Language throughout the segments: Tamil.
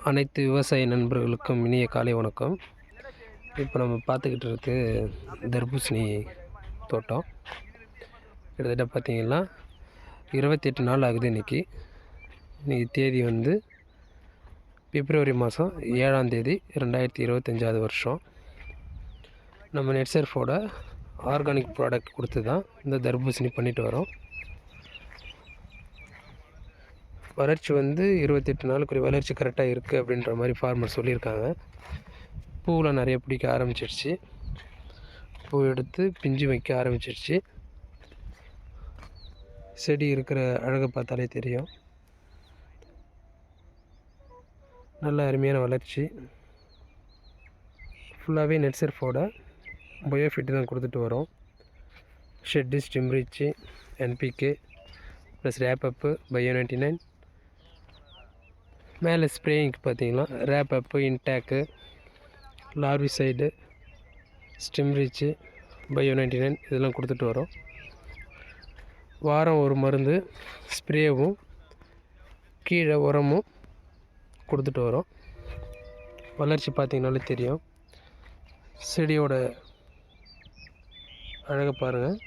அனைத்து விவசாய நண்பர்களுக்கும் இனிய காலை வணக்கம். இப்போ நம்ம பார்த்துக்கிட்டு இருக்கு தர்பூசணி தோட்டம். கிட்டத்தட்ட பார்த்திங்கன்னா 28 நாள் ஆகுது. இன்றைக்கி தேதி வந்து பிப்ரவரி மாதம் 7ஆம் தேதி 2025 வருஷம். நம்ம நெட்சர்ஃபோட ஆர்கானிக் ப்ராடக்ட் கொடுத்து தான் இந்த தர்பூசணி பண்ணிட்டு வரோம். வளர்ச்சி வந்து 28 நாளுக்குரிய வளர்ச்சி கரெக்டாக இருக்குது அப்படின்ற மாதிரி ஃபார்மர் சொல்லியிருக்காங்க. பூவில் நிறைய பிடிக்க ஆரம்பிச்சிடுச்சு. பூ எடுத்து பிஞ்சு வைக்க ஆரம்பிச்சிடுச்சு. செடி இருக்கிற அழகை பார்த்தாலே தெரியும். நல்ல அருமையான வளர்ச்சி. ஃபுல்லாகவே நெட்சர்ஃபோட பயோஃபிட் தான் கொடுத்துட்டு வரோம். ஷெட்டு, ஸ்டிம்ரிச்சு, என்பிகே ப்ளஸ் ரேப்பப்பு, பயோ 99. மேலே ஸ்ப்ரேயிங்க்கு பார்த்தீங்கன்னா ரேப்பப்பு, இன்டேக்கு, லார்விசைடு, ஸ்டிம்ரிச்சு, பயோ 99 இதெல்லாம் கொடுத்துட்டு வரோம். வாரம் ஒரு மருந்து ஸ்ப்ரேவும் கீழே உரமும் கொடுத்துட்டு வரோம். வளர்ச்சி பார்த்திங்கனாலே தெரியும். செடியோட அழகை பாருங்கள்.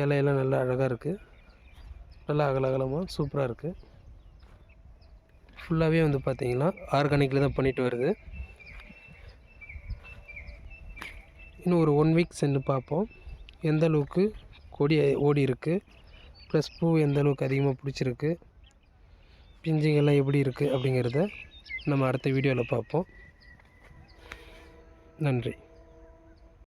இலையெல்லாம் நல்லா அழகாக இருக்குது. நல்லா அகலமாக சூப்பராக இருக்குது. ஃபுல்லாகவே வந்து பார்த்திங்கன்னா ஆர்கானிக்கில் தான் பண்ணிட்டு வருது. இன்னும் ஒரு 1 வீக் சென்று பார்ப்போம் எந்த அளவுக்கு கொடி ஓடி இருக்குது, ப்ளஸ் பூ எந்த அளவுக்கு அதிகமாக பிடிச்சிருக்கு, பிஞ்சுங்கள்லாம் எப்படி இருக்குது அப்படிங்கிறத நம்ம அடுத்த வீடியோவில் பார்ப்போம். நன்றி.